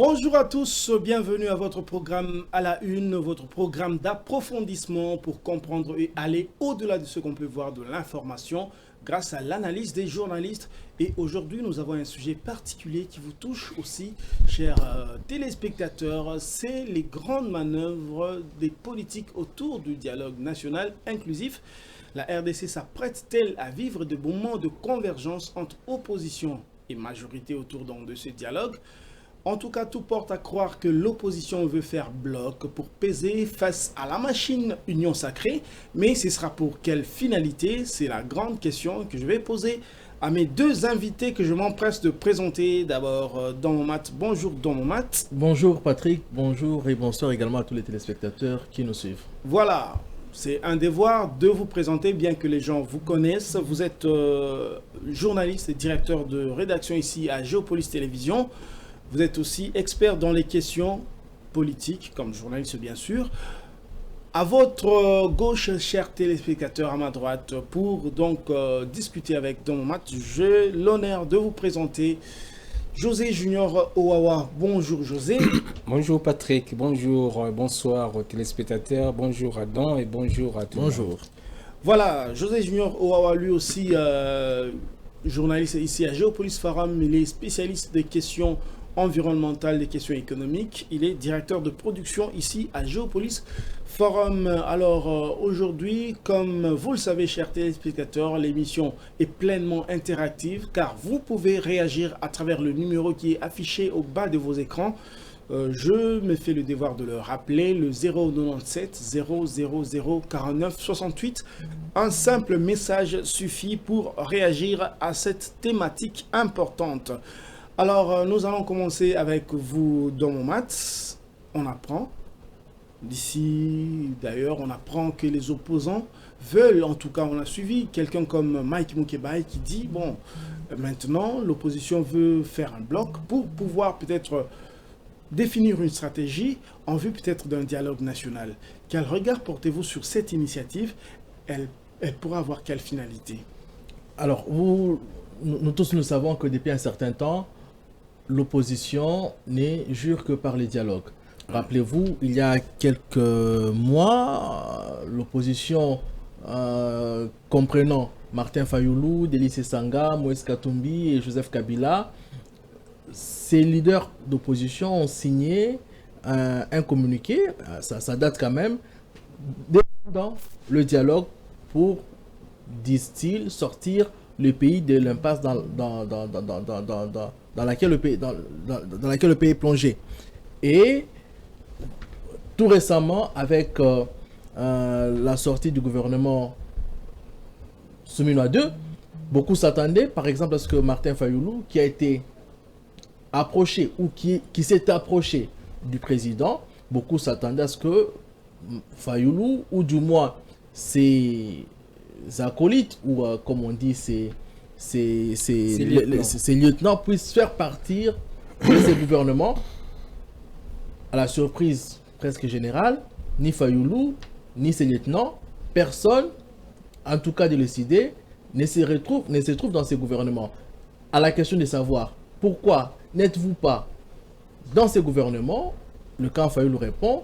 Bonjour à tous, bienvenue à votre programme à la une, votre programme d'approfondissement pour comprendre et aller au-delà de ce qu'on peut voir de l'information grâce à l'analyse des journalistes. Et aujourd'hui, nous avons un sujet particulier qui vous touche aussi, chers téléspectateurs. C'est les grandes manœuvres des politiques autour du dialogue national inclusif. La RDC s'apprête-t-elle à vivre de moments de convergence entre opposition et majorité autour de ce dialogue ? En tout cas, tout porte à croire que l'opposition veut faire bloc pour peser face à la machine Union Sacrée. Mais ce sera pour quelle finalité? C'est la grande question que je vais poser à mes deux invités que je m'empresse de présenter. D'abord, Don Momat. Bonjour, Don Momat. Bonjour, Patrick. Bonjour et bonsoir également à tous les téléspectateurs qui nous suivent. Voilà. C'est un devoir de vous présenter, bien que les gens vous connaissent. Vous êtes journaliste et directeur de rédaction ici à Géopolis Télévision. Vous êtes aussi expert dans les questions politiques, comme journaliste bien sûr. À votre gauche, chers téléspectateurs, à ma droite, pour donc discuter avec Don Momat, j'ai l'honneur de vous présenter José Junior Owawa. Bonjour José. Bonjour Patrick, bonjour, bonsoir aux téléspectateurs, bonjour à Don et bonjour à tous. Bonjour. Voilà, José Junior Owawa, lui aussi journaliste ici à Géopolis Forum, il est spécialiste des questions environnementales, des questions économiques. Il est directeur de production ici à Géopolis Forum. Alors aujourd'hui, comme vous le savez, chers téléspectateurs, l'émission est pleinement interactive car vous pouvez réagir à travers le numéro qui est affiché au bas de vos écrans. Je me fais le devoir de le rappeler, le 097 000 49 68. Un simple message suffit pour réagir à cette thématique importante. Alors, nous allons commencer avec vous, Don Momat. On apprend, d'ici d'ailleurs, on apprend que les opposants veulent, en tout cas on a suivi, quelqu'un comme Mike Mukebai qui dit, bon, maintenant l'opposition veut faire un bloc pour pouvoir peut-être définir une stratégie en vue peut-être d'un dialogue national. Quel regard portez-vous sur cette initiative? Elle pourra avoir quelle finalité? Alors, nous tous nous savons que depuis un certain temps, l'opposition n'est jure que par les dialogues. Rappelez-vous, il y a quelques mois, l'opposition comprenant Martin Fayoulou, Délice Sanga, Moïse Katumbi et Joseph Kabila, ces leaders d'opposition ont signé un communiqué, ça date quand même, demandant le dialogue pour, disent-ils, sortir le pays de l'impasse dans laquelle le pays est plongé. Et tout récemment, avec la sortie du gouvernement Souminois II, beaucoup s'attendaient, par exemple, à ce que Martin Fayoulou, qui a été approché ou qui s'est approché du président, beaucoup s'attendaient à ce que Fayoulou, ou du moins ses acolytes, ou comme on dit, ces lieutenants puissent faire partir de ces gouvernements. À la surprise presque générale, ni Fayoulou, ni ses lieutenants, personne, en tout cas de décider, ne se trouve dans ces gouvernements. À la question de savoir pourquoi n'êtes-vous pas dans ces gouvernements, le camp Fayoulou répond,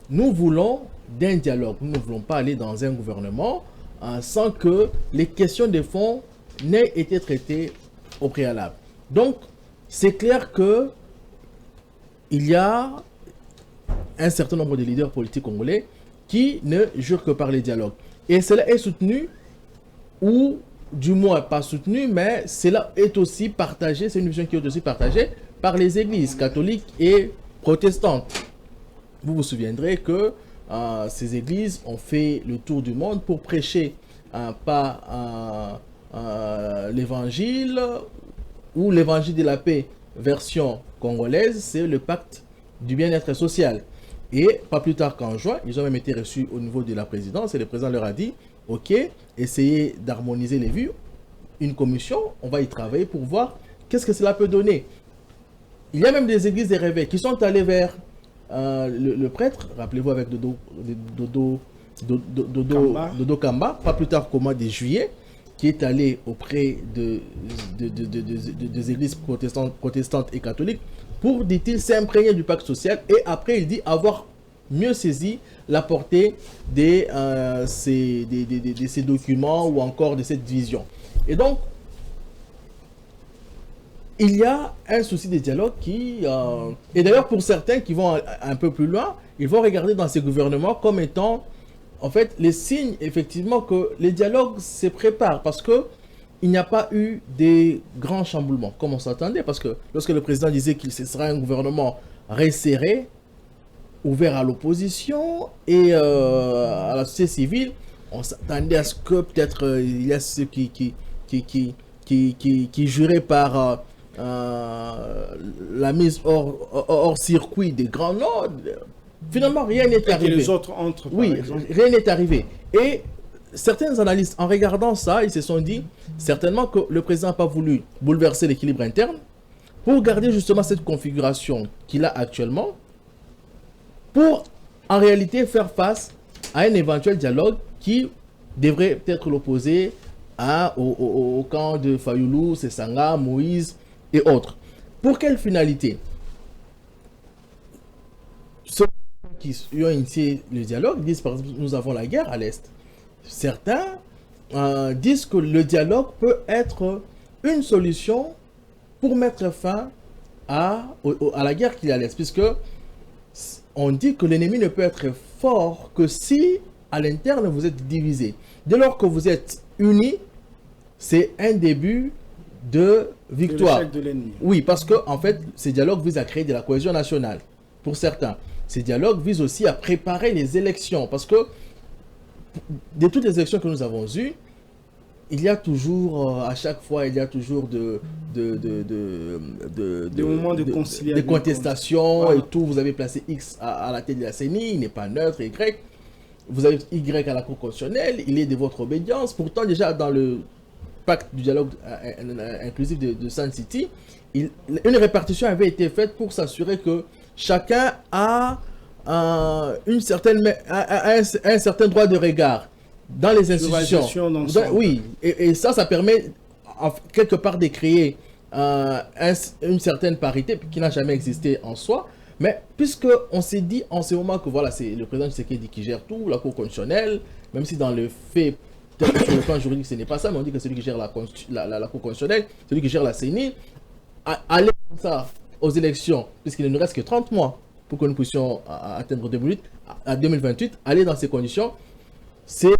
nous voulons d'un dialogue, nous ne voulons pas aller dans un gouvernement sans que les questions de fond n'aient été traitées au préalable. Donc, c'est clair que il y a un certain nombre de leaders politiques congolais qui ne jurent que par les dialogues. Et cela est soutenu, ou du moins pas soutenu, mais cela est aussi partagé, c'est une vision qui est aussi partagée par les églises catholiques et protestantes. Vous vous souviendrez que ces églises ont fait le tour du monde pour prêcher pas l'évangile ou l'évangile de la paix version congolaise, c'est le pacte du bien-être social. Et pas plus tard qu'en juin, ils ont même été reçus au niveau de la présidence et le président leur a dit, ok, essayez d'harmoniser les vues, une commission, on va y travailler pour voir qu'est-ce que cela peut donner. Il y a même des églises des réveils qui sont allées vers le prêtre, rappelez-vous avec Dodo Kamba, pas plus tard qu'au mois de juillet, qui est allé auprès des églises protestantes et catholiques pour, dit-il, s'imprégner du pacte social, et après il dit avoir mieux saisi la portée de ces documents ou encore de cette vision. Et donc, il y a un souci de dialogue qui... et d'ailleurs, pour certains qui vont un peu plus loin, ils vont regarder dans ces gouvernements comme étant, en fait, les signes, effectivement, que les dialogues se préparent. Parce que il n'y a pas eu des grands chamboulements, comme on s'attendait. Parce que lorsque le président disait qu'il sera un gouvernement resserré, ouvert à l'opposition et à la société civile, on s'attendait à ce que peut-être il y a ceux qui juraient par... la mise hors circuit des grands noms. Finalement, rien n'est arrivé. Et les autres entrent, oui, rien n'est arrivé. Et certains analystes, en regardant ça, ils se sont dit certainement que le président n'a pas voulu bouleverser l'équilibre interne pour garder justement cette configuration qu'il a actuellement, pour en réalité faire face à un éventuel dialogue qui devrait peut-être l'opposer au camp de Fayoulou, Sessanga, Moïse et autres. Pour quelle finalité? Ceux qui ont initié le dialogue disent par exemple nous avons la guerre à l'Est. Certains disent que le dialogue peut être une solution pour mettre fin à la guerre qu'il y a à l'Est, puisque on dit que l'ennemi ne peut être fort que si à l'interne vous êtes divisé. Dès lors que vous êtes unis, c'est un début de victoire. De l'ennemi. Oui, parce que en fait, ces dialogues visent à créer de la cohésion nationale. Pour certains, ces dialogues visent aussi à préparer les élections, parce que de toutes les élections que nous avons eues, il y a toujours, à chaque fois, il y a toujours des moments de conciliation, des contestations, voilà. Et tout. Vous avez placé X à la tête de la CENI, il n'est pas neutre, Y. Vous avez Y à la Cour constitutionnelle, il est de votre obédience. Pourtant, déjà dans le pacte du dialogue inclusif de Sun City, une répartition avait été faite pour s'assurer que chacun a un certain droit de regard dans les institutions. Oui, et ça permet quelque part de créer une certaine parité qui n'a jamais existé en soi. Mais puisque on s'est dit en ce moment que voilà, c'est le président Tshisekedi qui gère tout, la Cour constitutionnelle, même si dans le fait, sur le plan juridique, ce n'est pas ça, mais on dit que celui qui gère la Cour constitutionnelle, celui qui gère la CENI, aller comme ça aux élections, puisqu'il ne nous reste que 30 mois pour que nous puissions atteindre 2028, aller dans ces conditions, c'est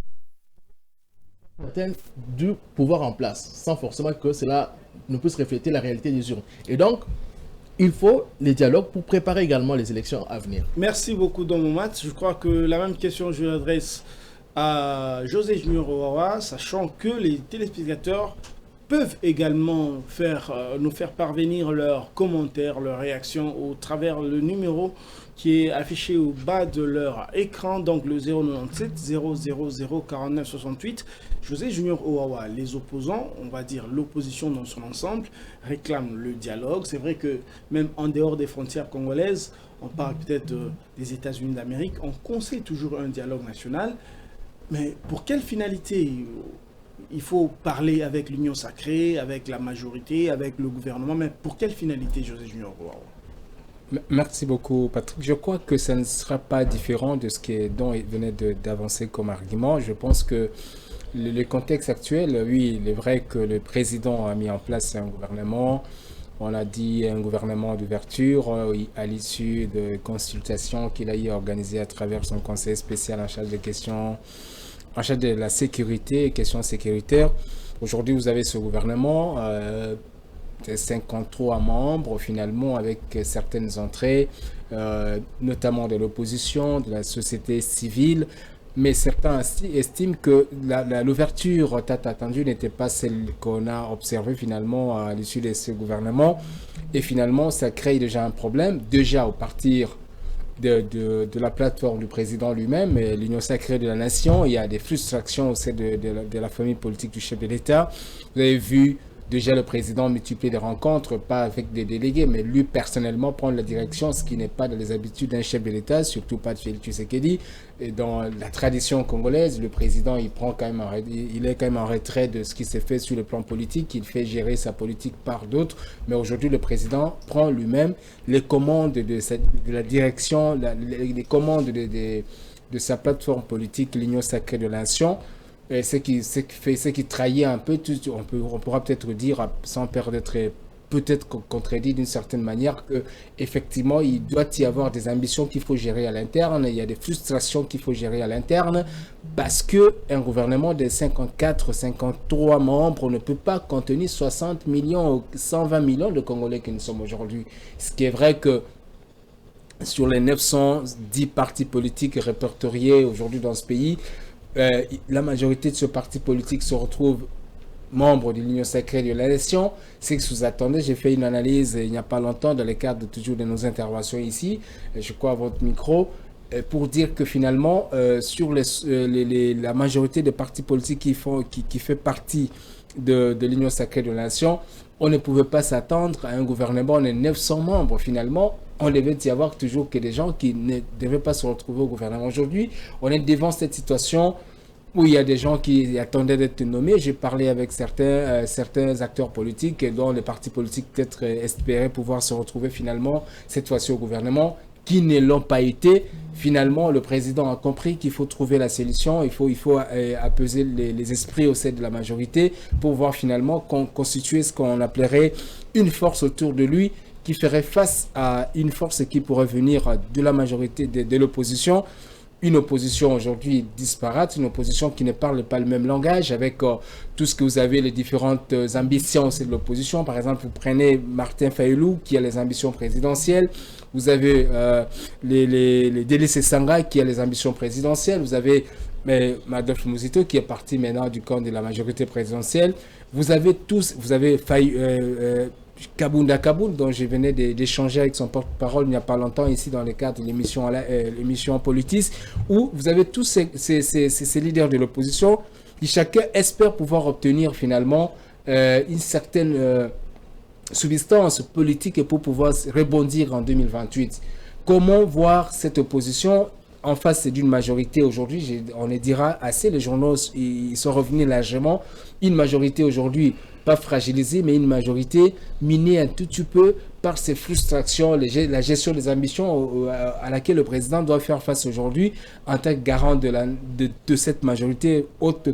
du pouvoir en place, sans forcément que cela ne puisse refléter la réalité des urnes. Et donc, il faut les dialogues pour préparer également les élections à venir. Merci beaucoup, Don Momat. Je crois que la même question, je l'adresse à José Junior Owawa, sachant que les téléspectateurs peuvent également nous faire parvenir leurs commentaires, leurs réactions au travers le numéro qui est affiché au bas de leur écran, donc le 097 000 49 68. José Junior Owawa, les opposants, on va dire l'opposition dans son ensemble, réclament le dialogue. C'est vrai que même en dehors des frontières congolaises, on parle peut-être des États-Unis d'Amérique, on conseille toujours un dialogue national. Mais pour quelle finalité? Il faut parler avec l'Union sacrée, avec la majorité, avec le gouvernement, mais pour quelle finalité, José Junior Owawa? Merci beaucoup, Patrick. Je crois que ça ne sera pas différent de ce dont il venait d'avancer comme argument. Je pense que le contexte actuel, oui, il est vrai que le président a mis en place un gouvernement. On a dit un gouvernement d'ouverture à l'issue de consultations qu'il a organisées à travers son conseil spécial en charge des questions, en charge de la sécurité et questions sécuritaires. Aujourd'hui, vous avez ce gouvernement, 53 membres finalement, avec certaines entrées, notamment de l'opposition, de la société civile. mais certains estiment que l'ouverture attendue n'était pas celle qu'on a observée finalement à l'issue de ce gouvernement. Et finalement, ça crée déjà un problème, déjà au partir de la plateforme du président lui-même, l'Union sacrée de la nation. Il y a des frustrations au sein de la famille politique du chef de l'État. Vous avez vu déjà le président multiplier des rencontres, pas avec des délégués, mais lui personnellement prendre la direction, ce qui n'est pas dans les habitudes d'un chef de l'État, surtout pas de Félix Tshisekedi. Et dans la tradition congolaise, le président il est quand même en retrait de ce qui s'est fait sur le plan politique. Il fait gérer sa politique par d'autres. Mais aujourd'hui, le président prend lui-même les commandes de la direction, les commandes de sa plateforme politique, l'Union sacrée de la nation. Et ce qui trahit un peu, on pourra peut-être dire, sans perdre d'être peut-être contredit d'une certaine manière, qu'effectivement, il doit y avoir des ambitions qu'il faut gérer à l'interne, il y a des frustrations qu'il faut gérer à l'interne, parce qu'un gouvernement de 54, 53 membres ne peut pas contenir 60 millions ou 120 millions de Congolais que nous sommes aujourd'hui. Ce qui est vrai que sur les 910 partis politiques répertoriés aujourd'hui dans ce pays, la majorité de ce parti politique se retrouve membre de l'Union sacrée de la nation. C'est que vous attendez, j'ai fait une analyse il n'y a pas longtemps dans le cadre toujours de nos interventions ici, je crois à votre micro, pour dire que finalement, sur la majorité des partis politiques qui fait partie de l'Union sacrée de la nation, on ne pouvait pas s'attendre à un gouvernement de 900 membres finalement. On devait y avoir toujours que des gens qui ne devaient pas se retrouver au gouvernement. Aujourd'hui, on est devant cette situation où il y a des gens qui attendaient d'être nommés. J'ai parlé avec certains acteurs politiques dont les partis politiques peut-être espéraient pouvoir se retrouver finalement cette fois-ci au gouvernement, qui ne l'ont pas été. Finalement, le président a compris qu'il faut trouver la solution, il faut apaiser les esprits au sein de la majorité pour voir finalement constituer ce qu'on appellerait une force autour de lui, qui ferait face à une force qui pourrait venir de la majorité de l'opposition. Une opposition aujourd'hui disparate, une opposition qui ne parle pas le même langage, avec tout ce que vous avez, les différentes ambitions de l'opposition. Par exemple, vous prenez Martin Fayulu qui a les ambitions présidentielles, vous avez les Délices Sanga qui a les ambitions présidentielles, vous avez Adolphe Muzito qui est parti maintenant du camp de la majorité présidentielle. Vous avez Kabunda Kaboul, dont je venais d'échanger avec son porte-parole il n'y a pas longtemps ici dans le cadre de l'émission Politis, où vous avez tous ces leaders de l'opposition qui chacun espère pouvoir obtenir finalement une certaine substance politique pour pouvoir rebondir en 2028. Comment voir cette opposition en face d'une majorité aujourd'hui? On le dira assez, les journaux ils sont revenus largement, une majorité aujourd'hui pas fragilisée, mais une majorité minée un tout petit peu par ces frustrations, la gestion des ambitions à laquelle le président doit faire face aujourd'hui en tant que garant de cette majorité, haute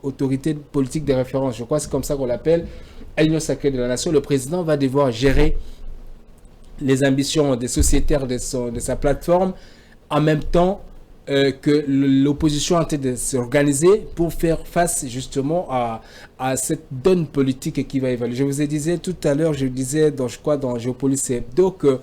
autorité politique de référence. Je crois que c'est comme ça qu'on l'appelle, à l'Union sacrée de la nation. Le président va devoir gérer les ambitions des sociétaires de sa plateforme en même temps que l'opposition a tenté de s'organiser pour faire face justement à cette donne politique qui va évoluer. Je vous ai dit tout à l'heure, je crois dans Géopolis Hebdo que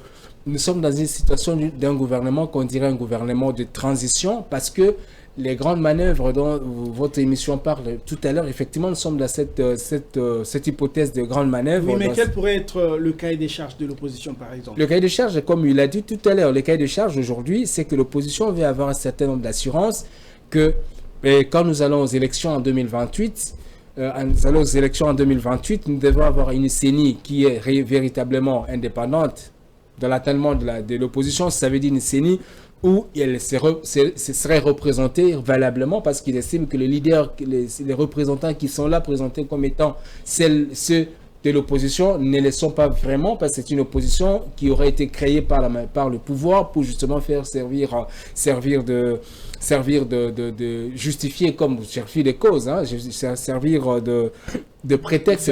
nous sommes dans une situation d'un gouvernement qu'on dirait un gouvernement de transition, parce que les grandes manœuvres dont votre émission parle tout à l'heure, effectivement, nous sommes dans cette hypothèse de grande manœuvre. Oui, mais quel pourrait être le cahier des charges de l'opposition, par exemple? Le cahier des charges, comme il a dit tout à l'heure, le cahier des charges aujourd'hui, c'est que l'opposition veut avoir un certain nombre d'assurances que quand nous allons aux élections en 2028, nous devons avoir une CENI qui est véritablement indépendante dans l'attellement de l'opposition. Ça veut dire une CENI où elle serait représentée valablement, parce qu'il estime que les leaders, les représentants qui sont là présentés comme étant ceux de l'opposition ne le sont pas vraiment, parce que c'est une opposition qui aurait été créée par le pouvoir pour justement faire servir de justifier comme servir des causes, servir de prétexte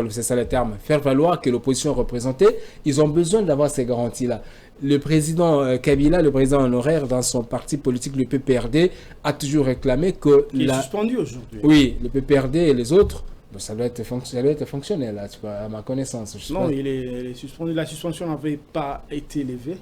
c'est ça le terme, faire valoir que l'opposition est représentée. Ils ont besoin d'avoir ces garanties-là. Le président Kabila, le président honoraire dans son parti politique, le PPRD, a toujours réclamé que... Il est suspendu aujourd'hui. Oui, le PPRD et les autres, ça doit être fonctionnel, là, à ma connaissance. Non, il est suspendu. La suspension n'avait pas été levée.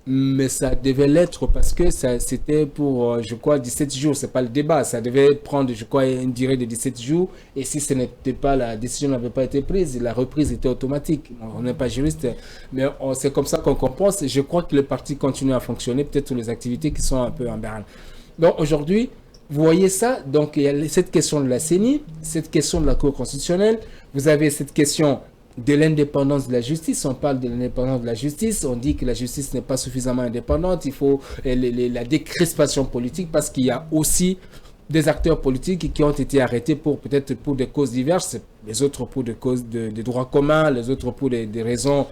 mais ça devait l'être parce que c'était pour, je crois, 17 jours. C'est pas le débat. Ça devait prendre, je crois, une durée de 17 jours. Et si ce n'était pas, la décision n'avait pas été prise, la reprise était automatique. On n'est pas juriste, mais c'est comme ça qu'on comprend. Je crois que le parti continue à fonctionner, peut-être sur les activités qui sont un peu en berne. Donc aujourd'hui, vous voyez ça. Donc il y a cette question de la CENI, cette question de la Cour constitutionnelle. Vous avez cette question de l'indépendance de la justice. On parle de l'indépendance de la justice, on dit que la justice n'est pas suffisamment indépendante, il faut la décrispation politique parce qu'il y a aussi des acteurs politiques qui ont été arrêtés peut-être pour des causes diverses, les autres pour des causes de droits communs, les autres pour des raisons,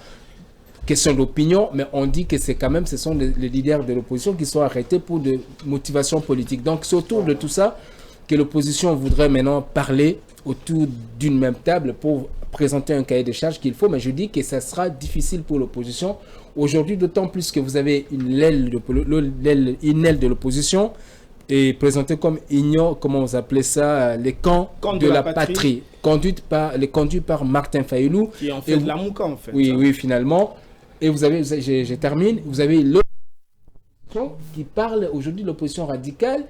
question d'opinion, mais on dit que c'est quand même, ce sont les leaders de l'opposition qui sont arrêtés pour des motivations politiques. Donc c'est autour de tout ça que l'opposition voudrait maintenant parler autour d'une même table pour présenter un cahier de charges qu'il faut, mais je dis que ça sera difficile pour l'opposition aujourd'hui, d'autant plus que vous avez une aile de l'opposition et présentée comme comment vous appelez ça, les camps de la patrie, conduit par Martin Fayulu. Qui est en fait de la Mouka, en fait. Oui, oui, finalement. Et vous avez, je termine, vous avez l'opposition qui parle aujourd'hui de l'opposition radicale,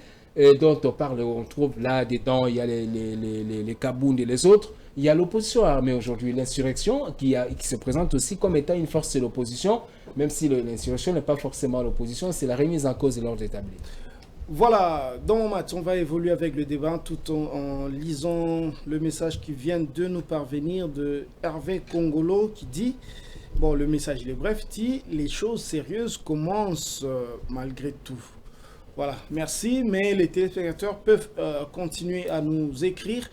dont on parle, on trouve là dedans, il y a les Kaboun et les autres. Il y a l'opposition armée aujourd'hui, l'insurrection qui se présente aussi comme étant une force de l'opposition, même si l'insurrection n'est pas forcément l'opposition, c'est la remise en cause de l'ordre établi. Voilà, dans mon match, on va évoluer avec le débat tout en lisant le message qui vient de nous parvenir de Hervé Congolo qui dit, bon le message il est bref, dit les choses sérieuses commencent malgré tout. Voilà, merci, mais les téléspectateurs peuvent continuer à nous écrire.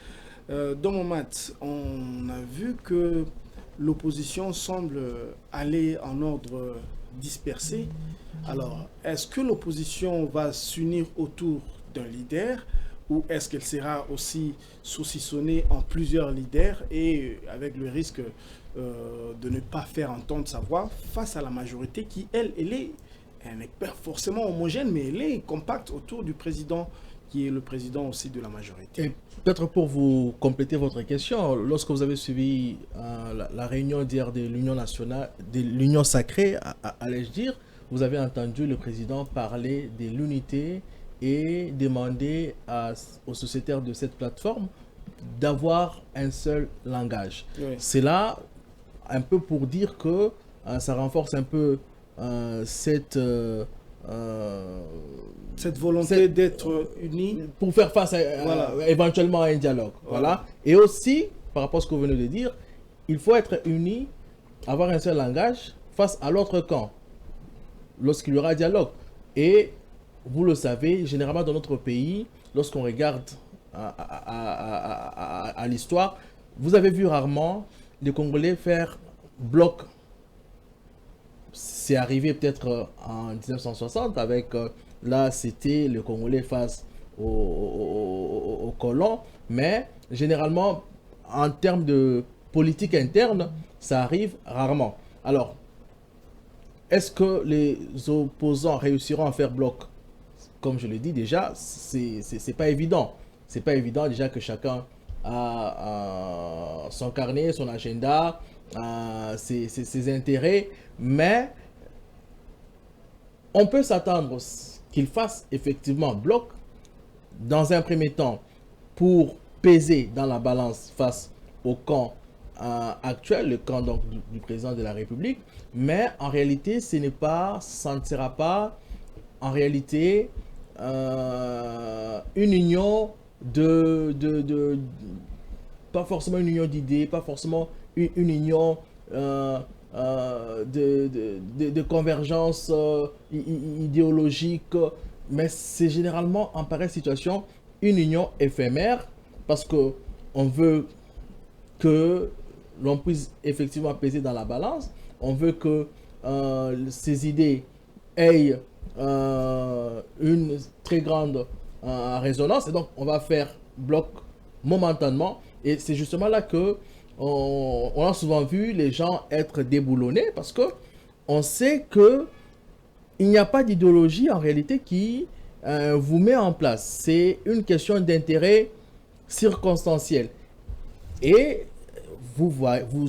Dans mon match, on a vu que l'opposition semble aller en ordre dispersé. Alors, est-ce que l'opposition va s'unir autour d'un leader ou est-ce qu'elle sera aussi saucissonnée en plusieurs leaders et avec le risque de ne pas faire entendre sa voix face à la majorité qui, elle n'est pas forcément homogène, mais elle est compacte autour du président qui est le président aussi de la majorité. Et peut-être pour vous compléter votre question, lorsque vous avez suivi la réunion d'hier de l'Union nationale, de l'Union sacrée, allais-je dire, vous avez entendu le président parler de l'unité et demander aux sociétaires de cette plateforme d'avoir un seul langage. Oui. C'est là un peu pour dire que ça renforce un peu cette volonté d'être unis pour faire face éventuellement à un dialogue. Voilà. Et aussi, par rapport à ce que vous venez de dire, il faut être unis, avoir un seul langage face à l'autre camp lorsqu'il y aura dialogue. Et vous le savez, généralement dans notre pays, lorsqu'on regarde à l'histoire, vous avez vu rarement les Congolais faire bloc. C'est arrivé peut-être en 1960 avec, là c'était le Congolais face aux colons, mais généralement en termes de politique interne, ça arrive rarement. Alors, est-ce que les opposants réussiront à faire bloc? Comme je l'ai dit déjà, c'est pas évident. C'est pas évident déjà que chacun a son carnet, son agenda, ses intérêts, mais on peut s'attendre qu'ils fassent effectivement bloc dans un premier temps pour peser dans la balance face au camp actuel, le camp donc du président de la République, mais en réalité ça ne sera pas en réalité une union pas forcément une union d'idées, pas forcément une union de convergence idéologique, mais c'est généralement en pareille situation une union éphémère parce que on veut que l'on puisse effectivement peser dans la balance, on veut que ces idées aient une très grande résonance et donc on va faire bloc momentanément et c'est justement là que on a souvent vu les gens être déboulonnés parce que on sait que il n'y a pas d'idéologie en réalité qui vous met en place. C'est une question d'intérêt circonstanciel. Et vous,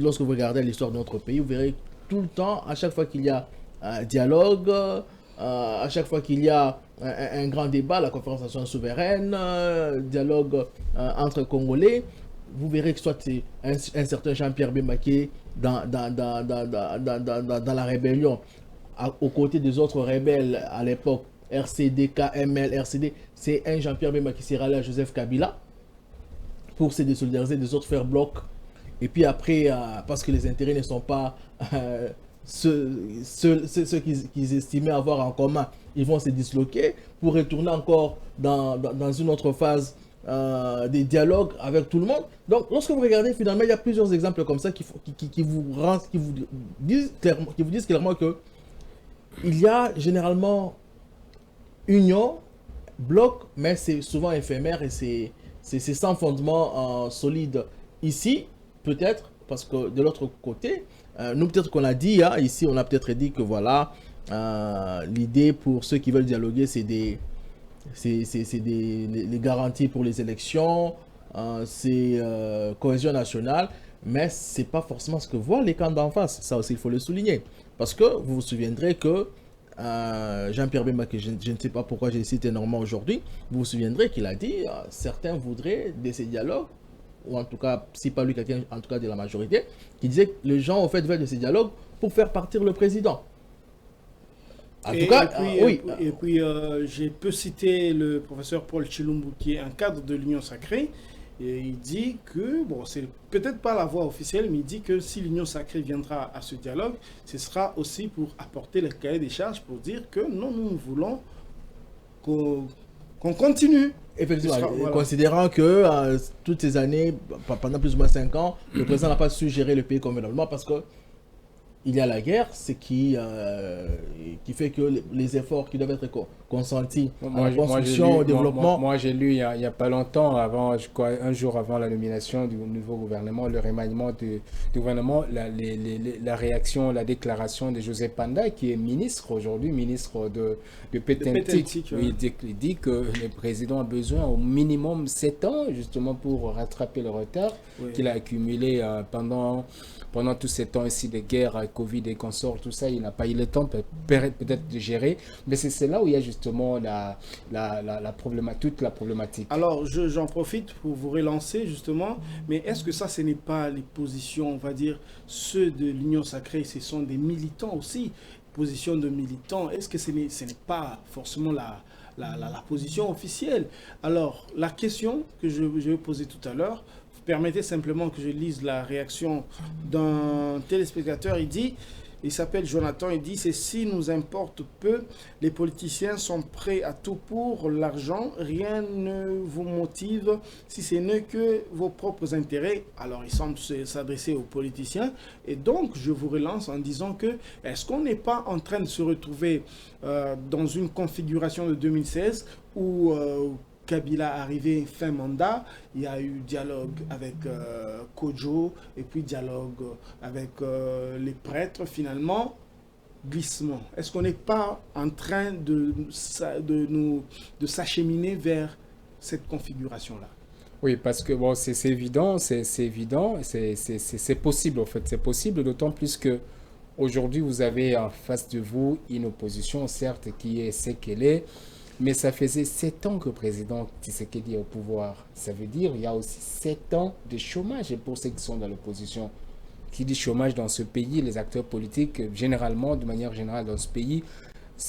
lorsque vous regardez l'histoire de notre pays, vous verrez tout le temps, à chaque fois qu'il y a dialogue. À chaque fois qu'il y a un grand débat, la conférence nationale souveraine, dialogue entre Congolais, vous verrez que soit c'est un certain Jean-Pierre Bemba dans la rébellion, aux côtés des autres rebelles à l'époque, RCD, KML, RCD, c'est un Jean-Pierre Bemba qui s'est rallié à Joseph Kabila pour se désolidariser des autres, faire bloc. Et puis après, parce que les intérêts ne sont pas ceux qu'ils estimaient avoir en commun, ils vont se disloquer pour retourner encore dans une autre phase des dialogues avec tout le monde. Donc, lorsque vous regardez, finalement, il y a plusieurs exemples comme ça qui vous disent clairement que il y a généralement union, bloc, mais c'est souvent éphémère et c'est sans fondement solide. Ici, peut-être, parce que de l'autre côté, nous peut-être qu'on a dit, ici on a peut-être dit que voilà, l'idée pour ceux qui veulent dialoguer, c'est des garanties pour les élections, c'est cohésion nationale, mais c'est pas forcément ce que voient les camps d'en face. Ça aussi, il faut le souligner. Parce que vous vous souviendrez que Jean-Pierre Bemba, que je ne sais pas pourquoi j'ai cité énormément aujourd'hui, vous vous souviendrez qu'il a dit certains voudraient de ces dialogues, ou en tout cas, si pas lui, quelqu'un en tout cas de la majorité, qui disait que les gens en fait veulent de ces dialogues pour faire partir le président. Et puis, je peux citer le professeur Paul Chilumbu, qui est un cadre de l'Union Sacrée, et il dit que, bon, c'est peut-être pas la voix officielle, mais il dit que si l'Union Sacrée viendra à ce dialogue, ce sera aussi pour apporter le cahier des charges, pour dire que non, nous voulons qu'on continue. Effectivement, voilà. Considérant que toutes ces années, pendant plus ou moins 5 ans, le président n'a pas su gérer le pays convenablement parce que il y a la guerre, ce qui fait que les efforts qui doivent être consentis à la construction, au développement... Moi, j'ai lu il n'y a pas longtemps, je crois, un jour avant la nomination du nouveau gouvernement, le remaniement du gouvernement, la réaction, la déclaration de José Panda, qui est ministre aujourd'hui, ministre de Pétentique. Ouais. Il dit que le président a besoin au minimum 7 ans, justement, pour rattraper le retard qu'il a accumulé pendant tous ces temps ici de guerre, Covid et consorts, tout ça, il n'a pas eu le temps peut-être de gérer. Mais c'est là où il y a justement toute la problématique. Alors, j'en profite pour vous relancer justement, mais est-ce que ça, ce n'est pas les positions, on va dire, ceux de l'Union Sacrée, ce sont des militants aussi, position de militants, est-ce que ce n'est pas forcément la position officielle? Alors, la question que je vais poser tout à l'heure, permettez simplement que je lise la réaction d'un téléspectateur. Il s'appelle Jonathan, il dit « Ceci nous importe peu, les politiciens sont prêts à tout pour l'argent, rien ne vous motive si ce n'est que vos propres intérêts. » Alors il semble s'adresser aux politiciens et donc je vous relance en disant que est-ce qu'on n'est pas en train de se retrouver dans une configuration de 2016 où Kabila arrivé fin mandat, il y a eu dialogue avec Kodjo et puis dialogue avec les prêtres finalement, glissement. Est-ce qu'on n'est pas en train de s'acheminer vers cette configuration-là? Oui, parce que bon, c'est évident, c'est possible en fait, c'est possible, d'autant plus que aujourd'hui vous avez en face de vous une opposition certes qui est ce qu'elle est. Mais ça faisait 7 ans que le président Tshisekedi est au pouvoir. Ça veut dire qu'il y a aussi 7 ans de chômage pour ceux qui sont dans l'opposition. Qui dit chômage dans ce pays, les acteurs politiques, généralement, de manière générale dans ce pays,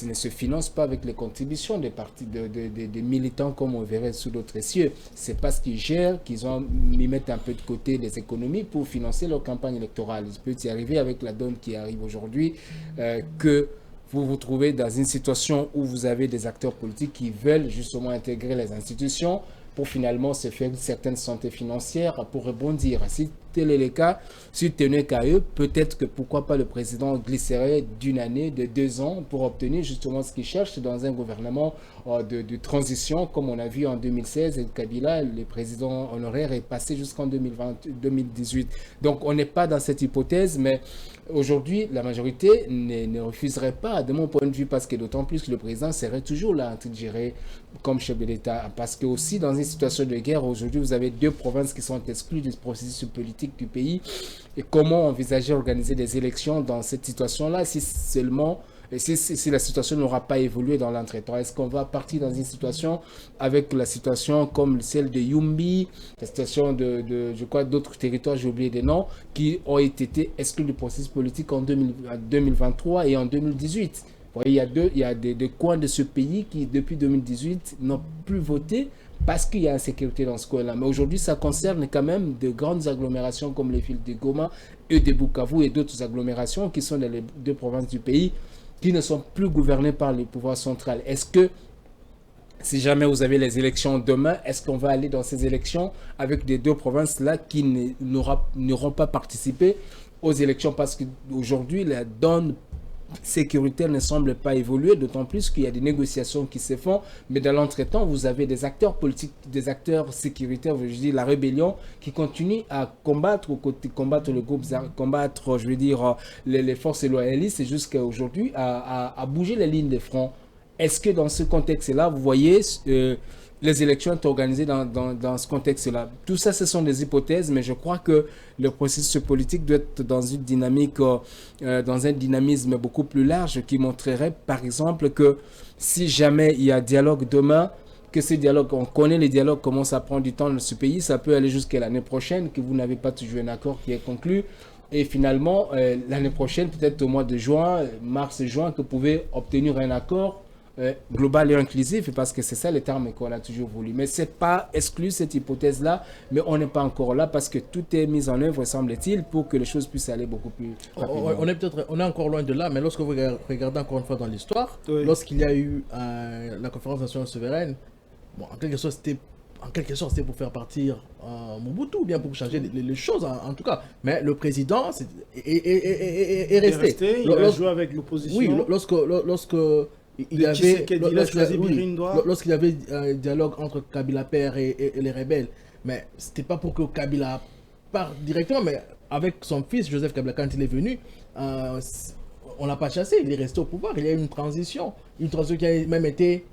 ne se financent pas avec les contributions des partis, des militants comme on verrait sous d'autres cieux. C'est parce qu'ils gèrent qu'ils ont mis mettre un peu de côté les économies pour financer leur campagne électorale. Il peut y arriver avec la donne qui arrive aujourd'hui que vous vous trouvez dans une situation où vous avez des acteurs politiques qui veulent justement intégrer les institutions pour finalement se faire une certaine santé financière pour rebondir. Si tel est le cas, si tenait qu'à eux, peut-être que pourquoi pas le président glisserait d'une année, de 2 ans pour obtenir justement ce qu'il cherche dans un gouvernement de transition, comme on a vu en 2016 et Kabila, le président honoraire est passé jusqu'en 2018. Donc on n'est pas dans cette hypothèse, mais aujourd'hui la majorité ne refuserait pas, de mon point de vue, parce que d'autant plus que le président serait toujours là en train de gérer comme chef de l'État. Parce que aussi dans une situation de guerre, aujourd'hui vous avez 2 provinces qui sont exclues du processus politique du pays. Et comment envisager organiser des élections dans cette situation-là si seulement et si la situation n'aura pas évolué dans l'entretemps? Est-ce qu'on va partir dans une situation avec la situation comme celle de Yumbi, la situation je crois, d'autres territoires, j'ai oublié des noms, qui ont été exclus du processus politique en 2023 et en 2018? Vous voyez, il y a des coins de ce pays qui, depuis 2018, n'ont plus voté parce qu'il y a insécurité dans ce coin-là. Mais aujourd'hui, ça concerne quand même de grandes agglomérations comme les villes de Goma et de Bukavu et d'autres agglomérations qui sont dans les deux provinces du pays qui ne sont plus gouvernées par le pouvoir central. Est-ce que, si jamais vous avez les élections demain, est-ce qu'on va aller dans ces élections avec des deux provinces-là qui n'auront pas participé aux élections? Parce qu'aujourd'hui, la donne sécuritaire ne semble pas évoluer, d'autant plus qu'il y a des négociations qui se font, mais dans l'entretemps, vous avez des acteurs politiques, des acteurs sécuritaires, je dis la rébellion, qui continue à combattre le groupe, combattre, je veux dire, les forces loyalistes, et jusqu'à aujourd'hui, à bouger les lignes de front. Est-ce que dans ce contexte-là, vous voyez les élections sont organisées dans ce contexte-là? Tout ça, ce sont des hypothèses, mais je crois que le processus politique doit être dans une dynamique, dans un dynamisme beaucoup plus large qui montrerait, par exemple, que si jamais il y a dialogue demain, que ce dialogue, on connaît les dialogues, comment ça prend du temps dans ce pays, ça peut aller jusqu'à l'année prochaine, que vous n'avez pas toujours un accord qui est conclu. Et finalement, l'année prochaine, peut-être au mois de juin, mars-juin, que vous pouvez obtenir un accord global et inclusif, parce que c'est ça le terme qu'on a toujours voulu. Mais ce n'est pas exclu cette hypothèse-là, mais on n'est pas encore là parce que tout est mis en œuvre, semble-t-il, pour que les choses puissent aller beaucoup plus rapidement. On est encore loin de là, mais lorsque vous regardez encore une fois dans l'histoire, oui, lorsqu'il y a eu la conférence nationale souveraine, bon, en quelque sorte, c'était pour faire partir Mobutu, ou bien pour changer les choses, en tout cas. Mais le président est resté. Il a joué avec l'opposition. Oui, lorsque il y avait un dialogue entre Kabila père et les rebelles, mais c'était pas pour que Kabila parte directement, mais avec son fils Joseph Kabila, quand il est venu, on l'a pas chassé, il est resté au pouvoir. Il y a eu une transition qui a même été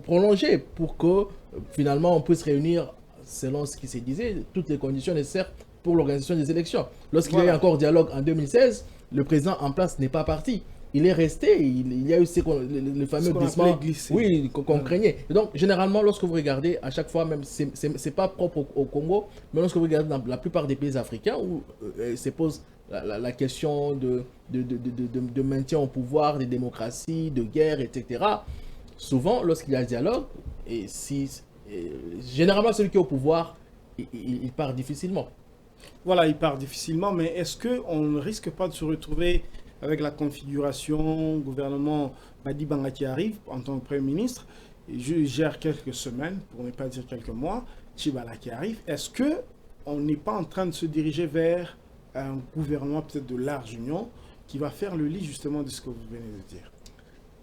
prolongée pour que finalement on puisse réunir, selon ce qui se disait, toutes les conditions nécessaires pour l'organisation des élections. Lorsqu'il y a eu encore dialogue en 2016, le président en place n'est pas parti. Il est resté, il y a eu le fameux glissement qu'on craignait. Et donc, généralement, lorsque vous regardez, à chaque fois, même, c'est pas propre au Congo, mais lorsque vous regardez dans la plupart des pays africains où se pose la question de maintien au pouvoir, de démocratie, de guerre, etc., souvent, lorsqu'il y a un dialogue, généralement, celui qui est au pouvoir, il part difficilement. Voilà, il part difficilement, mais est-ce qu'on ne risque pas de se retrouver avec la configuration gouvernement Badi Banga qui arrive en tant que Premier ministre, je gère quelques semaines, pour ne pas dire quelques mois, Tchibala qui arrive, est-ce qu'on n'est pas en train de se diriger vers un gouvernement peut-être de large union qui va faire le lit justement de ce que vous venez de dire?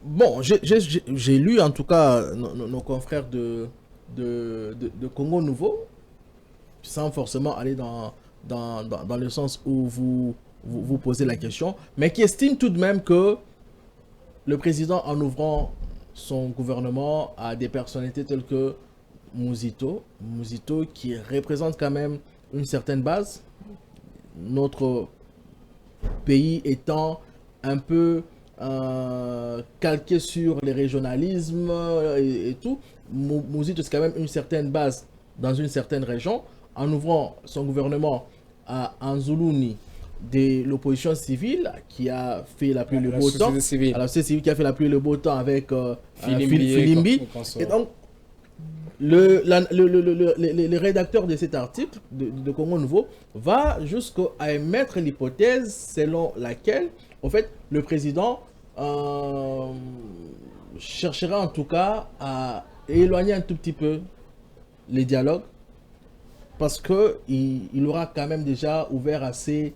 Bon, j'ai lu en tout cas nos confrères de Congo Nouveau, sans forcément aller dans le sens où vous posez la question, mais qui estime tout de même que le président, en ouvrant son gouvernement à des personnalités telles que Muzito qui représente quand même une certaine base, notre pays étant un peu calqué sur les régionalismes et tout, Muzito c'est quand même une certaine base dans une certaine région. En ouvrant son gouvernement à Anzuluni, de l'opposition civile qui a fait la pluie et le beau temps, à la société civile qui a fait la pluie et le beau temps avec Filimbi. Et donc, le rédacteur de cet article de Congo Nouveau va jusqu'à émettre l'hypothèse selon laquelle, en fait, le président cherchera en tout cas à éloigner un tout petit peu les dialogues, parce qu'il aura quand même déjà ouvert assez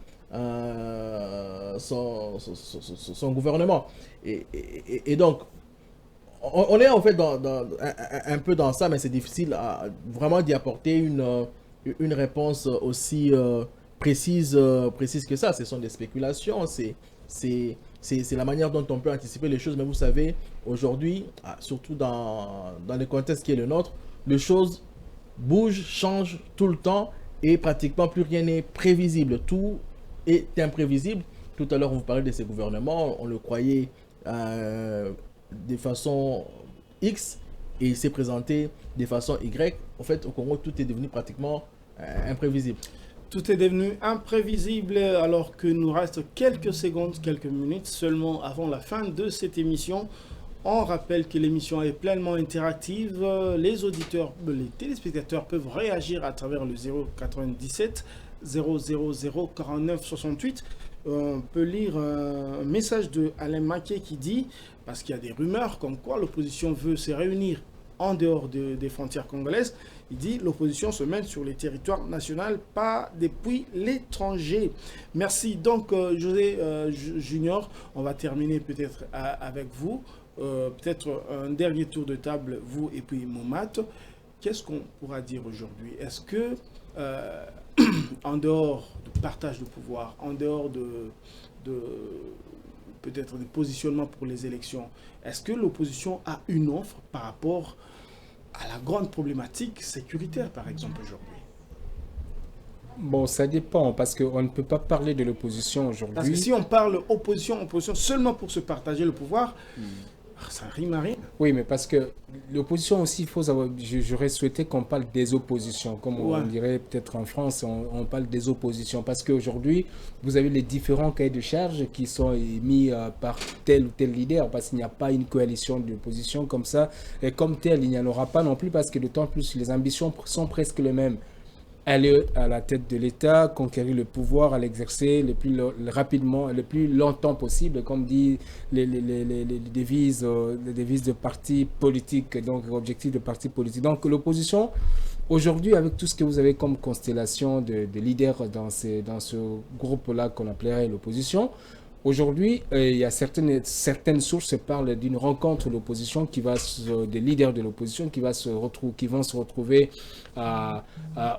son gouvernement. Et donc, on est en fait un peu dans ça, mais c'est difficile vraiment d'y apporter une réponse aussi précise que ça. Ce sont des spéculations, c'est la manière dont on peut anticiper les choses. Mais vous savez, aujourd'hui, surtout dans le contexte qui est le nôtre, les choses bougent, changent tout le temps et pratiquement plus rien n'est prévisible. Tout est imprévisible. Tout à l'heure, on vous parlait de ces gouvernements, on le croyait de façon X et il s'est présenté de façon Y. En fait, au Congo, tout est devenu pratiquement imprévisible. Tout est devenu imprévisible alors que nous reste quelques secondes, quelques minutes seulement avant la fin de cette émission. On rappelle que l'émission est pleinement interactive. Les auditeurs, les téléspectateurs peuvent réagir à travers le 097 000 49 68. On peut lire un message de Alain Maquet qui dit, parce qu'il y a des rumeurs comme quoi l'opposition veut se réunir en dehors des frontières congolaises, il dit l'opposition se mène sur les territoires nationaux, pas depuis l'étranger. Merci donc José Junior. On va terminer peut-être avec vous. Peut-être un dernier tour de table, vous et puis Momat. Qu'est-ce qu'on pourra dire aujourd'hui? Est-ce que, en dehors du partage de pouvoir, en dehors de peut-être des positionnements pour les élections, est-ce que l'opposition a une offre par rapport à la grande problématique sécuritaire, par exemple, aujourd'hui? Bon, ça dépend, parce qu'on ne peut pas parler de l'opposition aujourd'hui. Parce que si on parle opposition seulement pour se partager le pouvoir, ça rime à rien. Oui, mais parce que l'opposition aussi, il faut savoir, j'aurais souhaité qu'on parle des oppositions, comme on dirait peut-être en France, on parle des oppositions, parce qu'aujourd'hui, vous avez les différents cahiers de charges qui sont émis par tel ou tel leader, parce qu'il n'y a pas une coalition d'opposition comme ça, et comme tel, il n'y en aura pas non plus, parce que d'autant plus, les ambitions sont presque les mêmes. Aller à la tête de l'État, conquérir le pouvoir, à l'exercer le plus rapidement, le plus longtemps possible, comme dit les devises de partis politiques, donc objectifs de partis politiques. Donc l'opposition, aujourd'hui, avec tout ce que vous avez comme constellation de leaders dans ce groupe-là qu'on appellerait l'opposition, aujourd'hui, il y a certaines sources parlent d'une rencontre de l'opposition des leaders de l'opposition qui vont se retrouver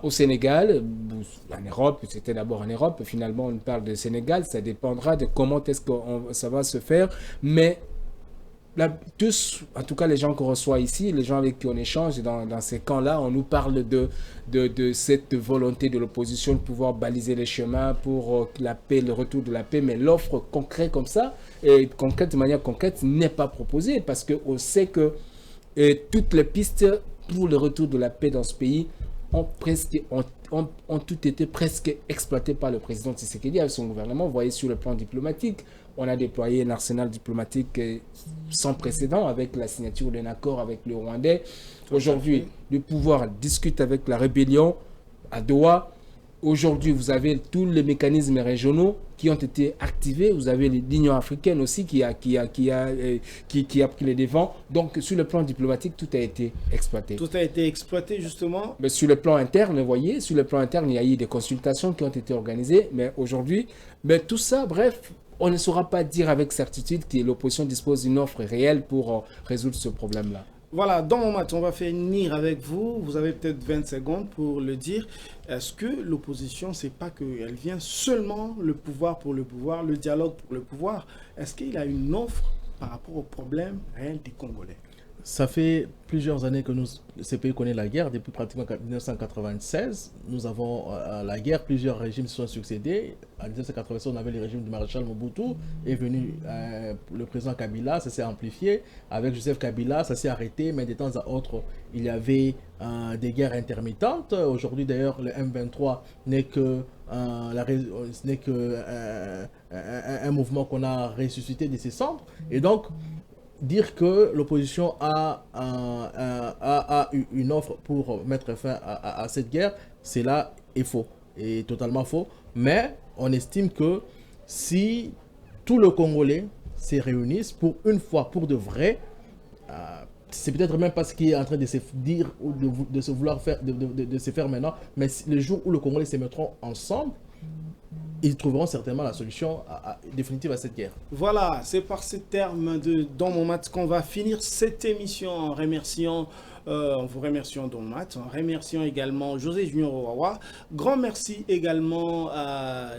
au Sénégal, en Europe. C'était d'abord en Europe, finalement on parle de Sénégal, ça dépendra de comment est-ce que ça va se faire, mais là, tous, en tout cas les gens qu'on reçoit ici, les gens avec qui on échange dans ces camps-là, on nous parle de cette volonté de l'opposition de pouvoir baliser les chemins pour la paix, le retour de la paix, mais l'offre concrète comme ça, et concrète, de manière concrète, n'est pas proposée, parce qu'on sait que toutes les pistes pour le retour de la paix dans ce pays ont tout été presque exploitées par le président Tshisekedi avec son gouvernement. Vous voyez, sur le plan diplomatique, on a déployé un arsenal diplomatique sans précédent avec la signature d'un accord avec le Rwandais. Aujourd'hui, le pouvoir discute avec la rébellion à Doha. Aujourd'hui, vous avez tous les mécanismes régionaux qui ont été activés. Vous avez l'Union africaine aussi qui a pris les devants. Donc, sur le plan diplomatique, tout a été exploité. Tout a été exploité, justement. Mais sur le plan interne, vous voyez, sur le plan interne, il y a eu des consultations qui ont été organisées. Mais aujourd'hui, tout ça, bref, on ne saura pas dire avec certitude que l'opposition dispose d'une offre réelle pour résoudre ce problème-là. Voilà, dans mon match, on va finir avec vous. Vous avez peut-être 20 secondes pour le dire. Est-ce que l'opposition, c'est pas qu'elle vient seulement le pouvoir pour le pouvoir, le dialogue pour le pouvoir? Est-ce qu'il a une offre par rapport aux problèmes réels des Congolais? Ça fait plusieurs années que ce pays connaît la guerre, depuis pratiquement 1996. Nous avons la guerre, plusieurs régimes se sont succédés. En 1996, on avait le régime du maréchal Mobutu, est venu le président Kabila, ça s'est amplifié. Avec Joseph Kabila, ça s'est arrêté, mais de temps à autre, il y avait des guerres intermittentes. Aujourd'hui, d'ailleurs, le M23 n'est que un mouvement qu'on a ressuscité de ses cendres. Et donc, dire que l'opposition a une offre pour mettre fin à cette guerre, c'est là est faux, et totalement faux. Mais on estime que si tous les Congolais se réunissent pour une fois, pour de vrai, c'est peut-être même pas ce qui est en train de se dire ou de se vouloir faire, de se faire maintenant, mais le jour où les Congolais se mettront ensemble, ils trouveront certainement la solution définitive à cette guerre. Voilà, c'est par ces termes dans mon match qu'on va finir cette émission en remerciant, en vous remerciant dans mon match, en remerciant également José Junior Owawa. Grand merci également à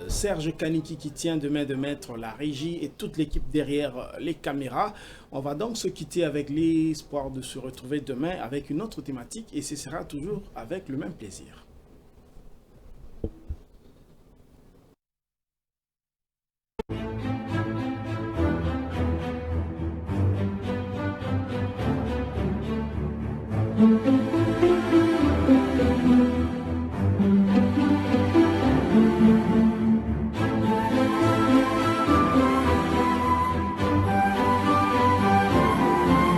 Serge Kaniki qui tient de main de maître la régie et toute l'équipe derrière les caméras. On va donc se quitter avec l'espoir de se retrouver demain avec une autre thématique et ce sera toujours avec le même plaisir. Merci.